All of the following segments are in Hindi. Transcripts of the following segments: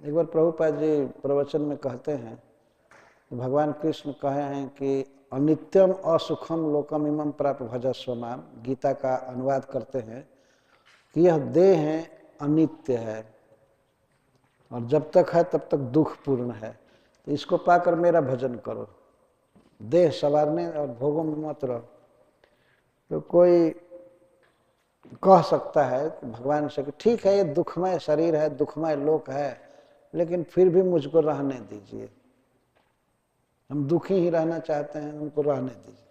एक बार प्रभुपाद जी प्रवचन में कहते हैं, भगवान कृष्ण कहे हैं कि अनित्यम असुखम लोकम इमं प्राप्त भजस्व माम। गीता का अनुवाद करते हैं कि यह देह है अनित्य है और जब तक है तब तक दुखपूर्ण है, तो इसको पाकर मेरा भजन करो। देह संवारने और भोगों में मत रहो। तो कोई कह सकता है भगवान से कि ठीक है, ये दुखमय शरीर है, दुखमय लोक है, लेकिन फिर भी मुझको रहने दीजिए। हम दुखी ही रहना चाहते हैं, उनको रहने दीजिए।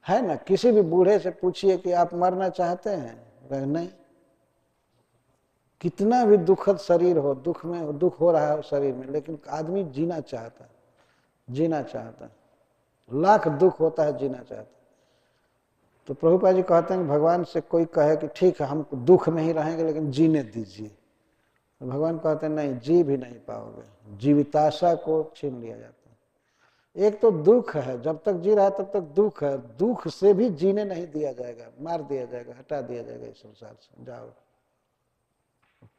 है ना, किसी भी बूढ़े से पूछिए कि आप मरना चाहते हैं, नहीं। कितना भी दुखद शरीर हो, दुख में हो, दुख हो रहा है शरीर में, लेकिन आदमी जीना चाहता है, जीना चाहता है। लाख दुख होता है, जीना चाहता है। तो प्रभुपाद जी कहते हैं कि भगवान से कोई कहे कि ठीक है, हम दुख में ही रहेंगे लेकिन जीने दीजिए, तो भगवान कहते हैं नहीं, जी भी नहीं पाओगे। जीविताशा को छीन लिया जाता है। एक तो दुख है, जब तक जी रहा है तब तक दुख है, दुख से भी जीने नहीं दिया जाएगा, मार दिया जाएगा, हटा दिया जाएगा इस संसार से, जाओ।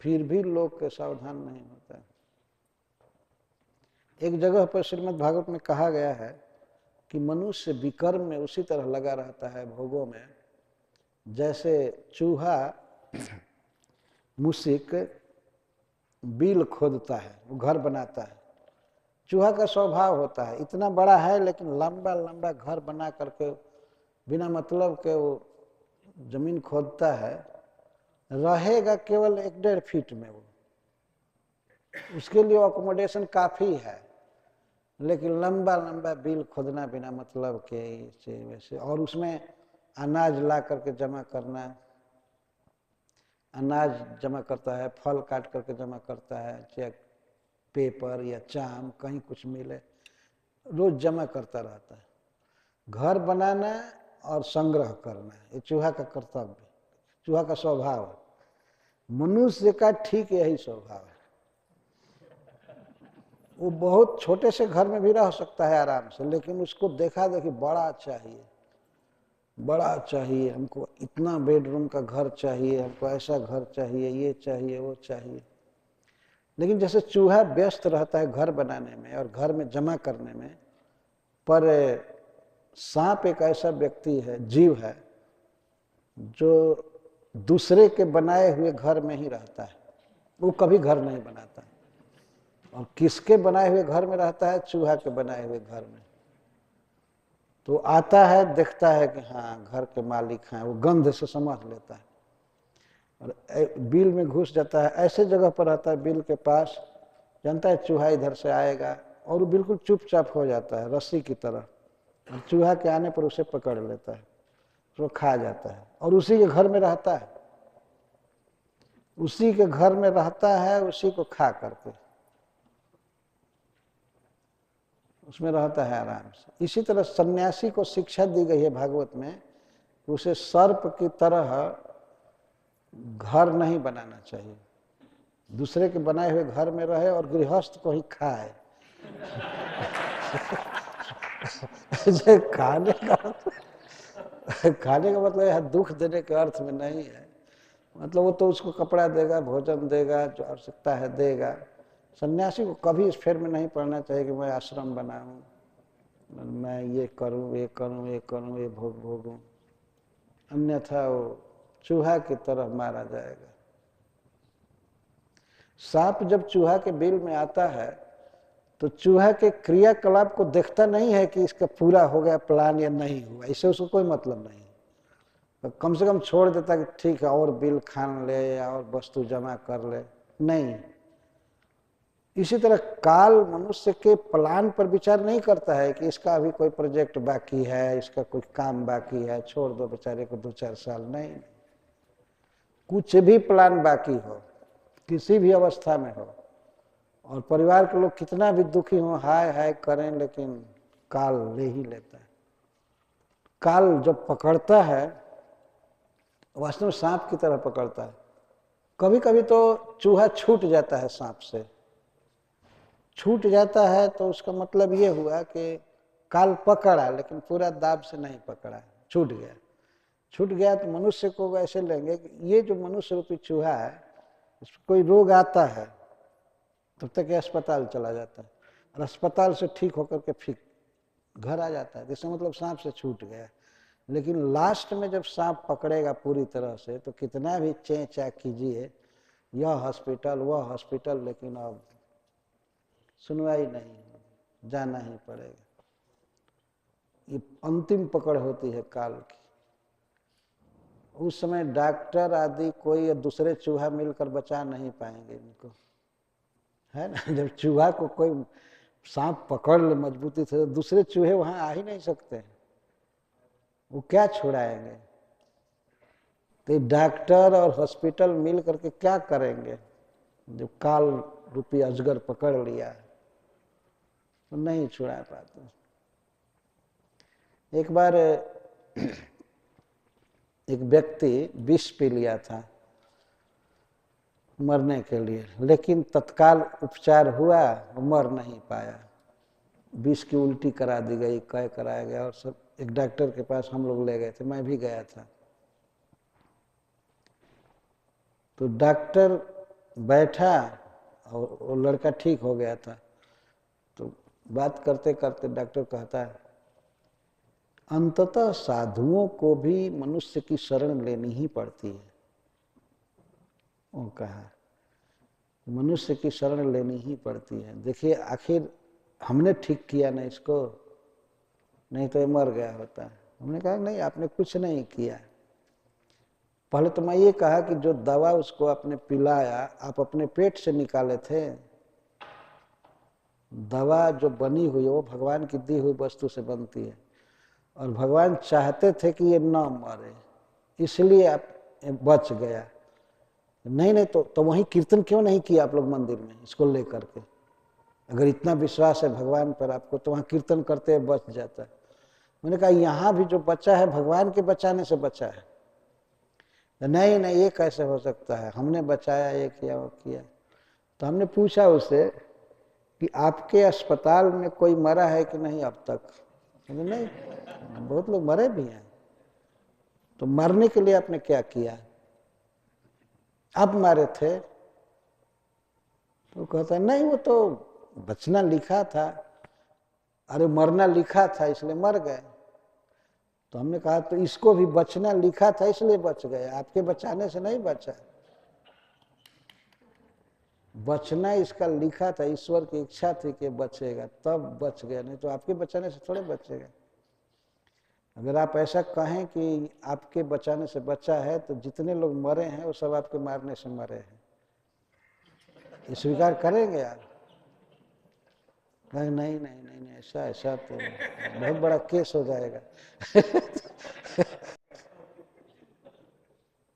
फिर भी लोग के सावधान नहीं होता है। एक जगह पर श्रीमद् भागवत में कहा गया है कि मनुष्य विकर्म में उसी तरह लगा रहता है, भोगों में, जैसे चूहा मूसिक बिल खोदता है, वो घर बनाता है। चूहा का स्वभाव होता है, इतना बड़ा है लेकिन लंबा लंबा घर बना करके बिना मतलब के वो जमीन खोदता है। रहेगा केवल 1-1.5 फीट में, वो उसके लिए अकोमोडेशन काफी है, लेकिन लंबा लंबा बिल खोदना बिना मतलब के वैसे। और उसमें अनाज ला करके जमा करना, अनाज जमा करता है, फल काट करके जमा करता है, चाहे पेपर या चाम कहीं कुछ मिले, रोज जमा करता रहता है। घर बनाना और संग्रह करना, ये चूहा का कर्तव्य, चूहा का स्वभाव है। मनुष्य का ठीक यही स्वभाव है। वो बहुत छोटे से घर में भी रह सकता है आराम से, लेकिन उसको देखा देखी बड़ा चाहिए, बड़ा चाहिए, हमको इतना बेडरूम का घर चाहिए, हमको ऐसा घर चाहिए, ये चाहिए, वो चाहिए। लेकिन जैसे चूहा व्यस्त रहता है घर बनाने में और घर में जमा करने में, पर सांप एक ऐसा व्यक्ति है, जीव है, जो दूसरे के बनाए हुए घर में ही रहता है, वो कभी घर नहीं बनाता। और किसके बनाए हुए घर में रहता है? चूहा के बनाए हुए घर में। तो आता है, देखता है कि हाँ घर के मालिक हैं, वो गंध से समझ लेता है और बिल में घुस जाता है। ऐसे जगह पर रहता है बिल के पास, जानता है चूहा इधर से आएगा, और वो बिल्कुल चुपचाप हो जाता है रस्सी की तरह, और चूहा के आने पर उसे पकड़ लेता है, तो खा जाता है। और उसी के घर में रहता है, उसी के घर में रहता है, उसी को खा करके उसमें रहता है आराम से। इसी तरह सन्यासी को शिक्षा दी गई है भागवत में, उसे सर्प की तरह घर नहीं बनाना चाहिए, दूसरे के बनाए हुए घर में रहे और गृहस्थ को ही खाए। खाने का मतलब यह दुख देने के अर्थ में नहीं है, मतलब वो तो उसको कपड़ा देगा, भोजन देगा, जो आवश्यकता है देगा। सन्यासी को कभी इस फेर में नहीं पड़ना चाहिए कि मैं आश्रम बनाऊं, मैं ये करूं, ये करूं, ये करूं, ये भोग भोगूं, अन्यथा वो चूहा की तरह मारा जाएगा। सांप जब चूहा के बिल में आता है तो चूहा के क्रियाकलाप को देखता नहीं है कि इसका पूरा हो गया प्लान या नहीं हुआ, इससे उसको कोई मतलब नहीं है। तो कम से कम छोड़ देता कि ठीक है और बिल खान ले या और वस्तु जमा कर ले, नहीं। इसी तरह काल मनुष्य के प्लान पर विचार नहीं करता है कि इसका अभी कोई प्रोजेक्ट बाकी है, इसका कोई काम बाकी है, छोड़ दो बेचारे को 2-4 साल, नहीं। कुछ भी प्लान बाकी हो, किसी भी अवस्था में हो, और परिवार के लोग कितना भी दुखी हो, हाय हाय करें, लेकिन काल ले ही लेता है। काल जब पकड़ता है वास्तव में सांप की तरह पकड़ता है। कभी कभी तो चूहा छूट जाता है सांप से, छूट जाता है तो उसका मतलब ये हुआ कि काल पकड़ा लेकिन पूरा दाब से नहीं पकड़ा, छूट गया। छूट गया तो मनुष्य को वैसे लेंगे कि ये जो मनुष्य रूपी चूहा है, इसको कोई रोग आता है तब तक ये अस्पताल चला जाता है, और अस्पताल से ठीक होकर के फिर घर आ जाता है। इसका मतलब सांप से छूट गया। लेकिन लास्ट में जब सांप पकड़ेगा पूरी तरह से, तो कितना भी चेंचा कीजिए, यह हॉस्पिटल वह हॉस्पिटल, लेकिन अब सुनवाई नहीं, जाना ही पड़ेगा। ये अंतिम पकड़ होती है काल की। उस समय डॉक्टर आदि कोई दूसरे चूहा मिलकर बचा नहीं पाएंगे इनको, है ना। जब चूहा को कोई सांप पकड़ ले मजबूती से, तो दूसरे चूहे वहां आ ही नहीं सकते, वो क्या छुड़ाएंगे। तो डॉक्टर और हॉस्पिटल मिल करके क्या करेंगे, जो काल रूपी अजगर पकड़ लिया तो नहीं छुड़ा पाते। एक बार एक व्यक्ति विष पी लिया था मरने के लिए, लेकिन तत्काल उपचार हुआ, वो मर नहीं पाया। विष की उल्टी करा दी गई, कह कराया गया, और सब एक डॉक्टर के पास हम लोग ले गए थे, मैं भी गया था। तो डॉक्टर बैठा और वो लड़का ठीक हो गया था। तो बात करते करते डॉक्टर कहता है, अंततः साधुओं को भी मनुष्य की शरण लेनी ही पड़ती है। वो कहा मनुष्य की शरण लेनी ही पड़ती है। देखिए आखिर हमने ठीक किया ना इसको, नहीं तो ये मर गया होता। हमने कहा नहीं, आपने कुछ नहीं किया। पहले तो मैं ये कहा कि जो दवा उसको आपने पिलाया, आप अपने पेट से निकाले थे। दवा जो बनी हुई है वो भगवान की दी हुई वस्तु से बनती है, और भगवान चाहते थे कि ये ना मरे, इसलिए आप बच गया। नहीं तो वहीं कीर्तन क्यों नहीं किया आप लोग मंदिर में इसको लेकर के? अगर इतना विश्वास है भगवान पर आपको, तो वहाँ कीर्तन करते बच जाता है। मैंने कहा यहाँ भी जो बचा है भगवान के बचाने से बचा है। नहीं नहीं, ये कैसे हो सकता है, हमने बचाया, ये किया वो किया। तो हमने पूछा उससे कि आपके अस्पताल में कोई मरा है कि नहीं अब तक? नहीं, बहुत लोग मरे भी हैं। तो मरने के लिए आपने क्या किया? आप मारे थे? तो कहता नहीं, वो तो बचना लिखा था। अरे मरना लिखा था इसलिए मर गए। तो हमने कहा तो इसको भी बचना लिखा था इसलिए बच गए, आपके बचाने से नहीं बचा। बचना इसका लिखा था, ईश्वर की इच्छा थी कि बचेगा, तब बच गया, नहीं तो आपके बचाने से थोड़े बचेगा। अगर आप ऐसा कहें कि आपके बचाने से बचा है, तो जितने लोग मरे हैं वो सब आपके मारने से मरे हैं, ये स्वीकार करेंगे आप? नहीं नहीं नहीं नहीं, नहीं ऐसा तो बहुत बड़ा केस हो जाएगा।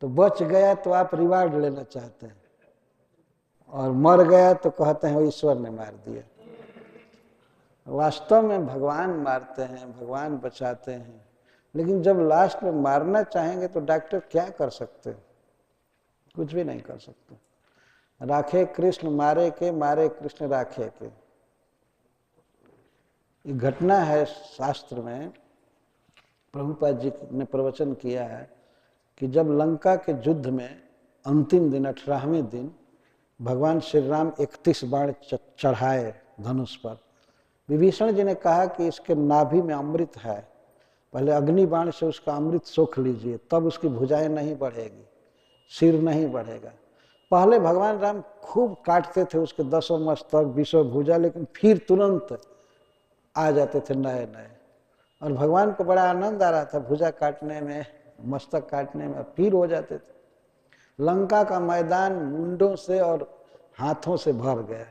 तो बच गया तो आप रिवार्ड लेना चाहते हैं, और मर गया तो कहते हैं वो ईश्वर ने मार दिया। वास्तव में भगवान मारते हैं, भगवान बचाते हैं, लेकिन जब लास्ट में मारना चाहेंगे तो डॉक्टर क्या कर सकते? कुछ भी नहीं कर सकते। राखे कृष्ण मारे के, मारे कृष्ण राखे के। ये घटना है शास्त्र में, प्रभुपाद जी ने प्रवचन किया है कि जब लंका के युद्ध में अंतिम दिन 18वें दिन भगवान श्री राम 31 बाण चढ़ाए धनुष पर। विभीषण जी ने कहा कि इसके नाभि में अमृत है, पहले अग्नि बाण से उसका अमृत सोख लीजिए, तब उसकी भुजाएं नहीं बढ़ेगी, सिर नहीं बढ़ेगा। पहले भगवान राम खूब काटते थे उसके 10 मस्तक 20 भुजा, लेकिन फिर तुरंत आ जाते थे नए नए, और भगवान को बड़ा आनंद आ रहा था भुजा काटने में, मस्तक काटने में, फिर हो जाते थे। लंका का मैदान मुंडों से और हाथों से भर गया।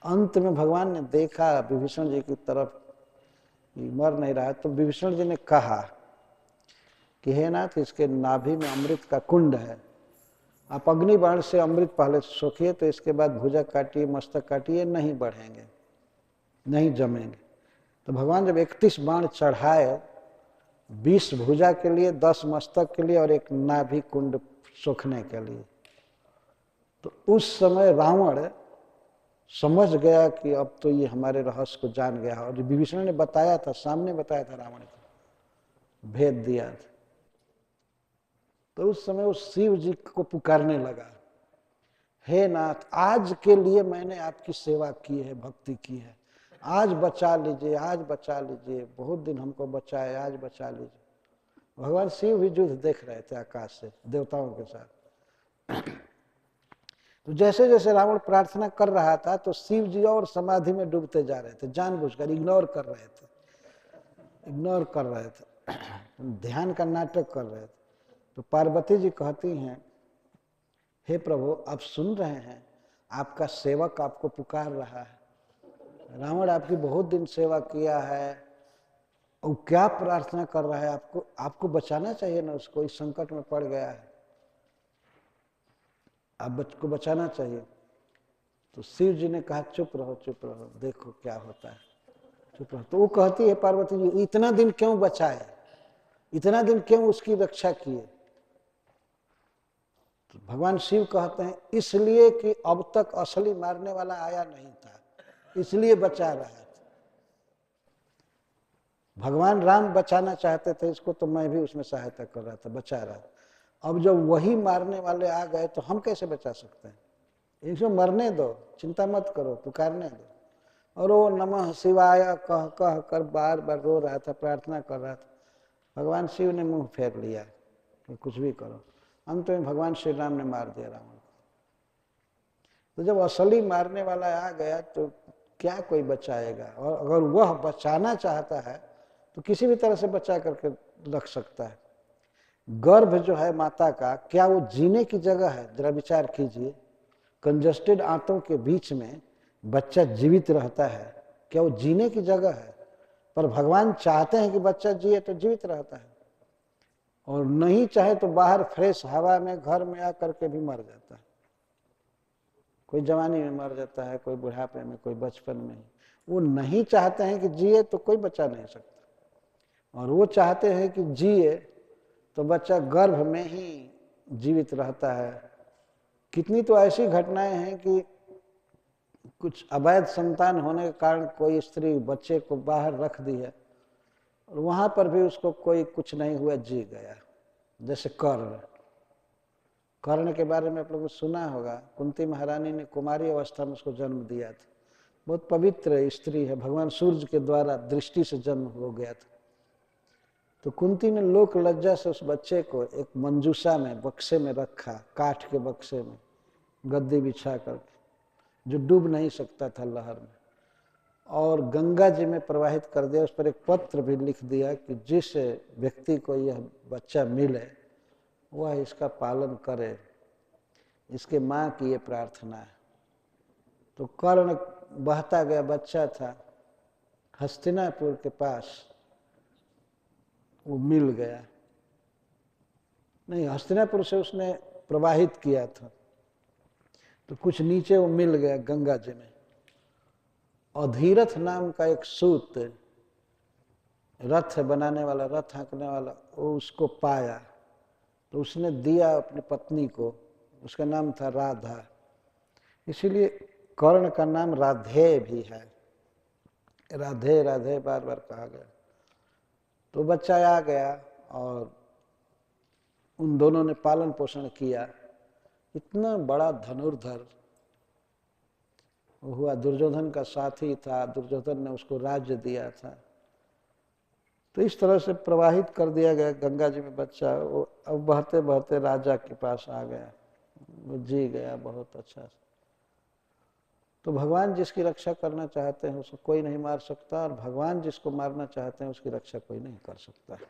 अंत में भगवान ने देखा विभीषण जी की तरफ, मर नहीं रहा, तो विभीषण जी ने कहा कि हे नाथ, इसके नाभि में अमृत का कुंड है, आप अग्नि बाण से अमृत पहले सोखिए, तो इसके बाद भुजा काटिए, मस्तक काटिए, नहीं बढ़ेंगे, नहीं जमेंगे। तो भगवान जब 31 बाण चढ़ाए, 20 भुजा के लिए, 10 मस्तक के लिए और एक नाभि कुंड सोखने के लिए, तो उस समय रावण समझ गया कि अब तो ये हमारे रहस्य को जान गया। और विभीषण ने बताया था, सामने बताया था, रावण को भेद दिया था। तो उस समय वो शिव जी को पुकारने लगा, हे नाथ, आज के लिए मैंने आपकी सेवा की है, भक्ति की है, आज बचा लीजिए, आज बचा लीजिए, बहुत दिन हमको बचाए, आज बचा लीजिए। भगवान शिव भी युद्ध देख रहे थे आकाश से देवताओं के साथ। तो जैसे जैसे रावण प्रार्थना कर रहा था तो शिव जी और समाधि में डूबते जा रहे थे, जानबूझकर इग्नोर कर रहे थे, ध्यान का नाटक कर रहे थे। तो पार्वती जी कहती हैं, हे प्रभु, आप सुन रहे हैं, आपका सेवक आपको पुकार रहा है, रावण आपकी बहुत दिन सेवा किया है और क्या प्रार्थना कर रहा है, आपको बचाना चाहिए ना, उसको इस संकट में पड़ गया है, आपको बचाना चाहिए। तो शिव जी ने कहा, चुप रहो, देखो क्या होता है, चुप रहो। तो वो कहती है पार्वती जी, इतना दिन क्यों बचाए, इतना दिन क्यों उसकी रक्षा किए? तो भगवान शिव कहते हैं, इसलिए कि अब तक असली मारने वाला आया नहीं था, इसलिए बचा रहा था। भगवान राम बचाना चाहते थे इसको, तो मैं भी उसमें सहायता कर रहा था, बचा रहा था। अब जब वही मारने वाले आ गए तो हम कैसे बचा सकते हैं? इसको मरने दो, चिंता मत करो, पुकारने दो। और वो नमः शिवाय कह कह कर बार बार रो रहा था, प्रार्थना कर रहा था। भगवान शिव ने मुंह फेर लिया कि कुछ भी करो। अंत में भगवान श्री राम ने मार दिया रावण को। तो जब असली मारने वाला आ गया तो क्या कोई बचाएगा? और अगर वह बचाना चाहता है तो किसी भी तरह से बचा करके रख सकता है। गर्भ जो है माता का, क्या वो जीने की जगह है? जरा विचार कीजिए, कंजस्टेड आंतों के बीच में बच्चा जीवित रहता है, क्या वो जीने की जगह है? पर भगवान चाहते हैं कि बच्चा जिए तो जीवित रहता है, और नहीं चाहे तो बाहर फ्रेश हवा में घर में आकर के भी मर जाता है। कोई जवानी में मर जाता है, कोई बुढ़ापे में, कोई बचपन में। वो नहीं चाहते हैं कि जिए तो कोई बचा नहीं सकता, और वो चाहते हैं कि जिए तो बच्चा गर्भ में ही जीवित रहता है। कितनी तो ऐसी घटनाएं हैं कि कुछ अवैध संतान होने के कारण कोई स्त्री बच्चे को बाहर रख दी है और वहां पर भी उसको कोई कुछ नहीं हुआ, जी गया। जैसे कर्ण के बारे में आप लोगों ने सुना होगा, कुंती महारानी ने कुमारी अवस्था में उसको जन्म दिया था। बहुत पवित्र स्त्री है, भगवान सूर्य के द्वारा दृष्टि से जन्म हो गया था। तो कुंती ने लोक लज्जा से उस बच्चे को एक मंजूषा में, बक्से में रखा, काठ के बक्से में गद्दी बिछा करके, जो डूब नहीं सकता था लहर में, और गंगा जी में प्रवाहित कर दिया। उस पर एक पत्र भी लिख दिया कि जिस व्यक्ति को यह बच्चा मिले वह इसका पालन करे, इसके माँ की ये प्रार्थना है। तो कर्ण बहता गया बच्चा था, हस्तिनापुर के पास वो मिल गया। नहीं, हस्तिनापुर से उसने प्रवाहित किया था, तो कुछ नीचे वो मिल गया गंगा जी में। अधीरथ नाम का एक सूत, रथ बनाने वाला, रथ हाँकने वाला, वो उसको पाया तो उसने दिया अपनी पत्नी को, उसका नाम था राधा। इसीलिए कर्ण का नाम राधे भी है, राधे राधे बार बार कहा गया। तो बच्चा आ गया और उन दोनों ने पालन पोषण किया। इतना बड़ा धनुर्धर हुआ, दुर्योधन का साथी था, दुर्योधन ने उसको राज्य दिया था। तो इस तरह से प्रवाहित कर दिया गया गंगा जी में बच्चा। वो अब बहते बहते राजा के पास आ गया, वो जी गया बहुत अच्छा से। तो भगवान जिसकी रक्षा करना चाहते हैं उसको कोई नहीं मार सकता, और भगवान जिसको मारना चाहते हैं उसकी रक्षा कोई नहीं कर सकता है।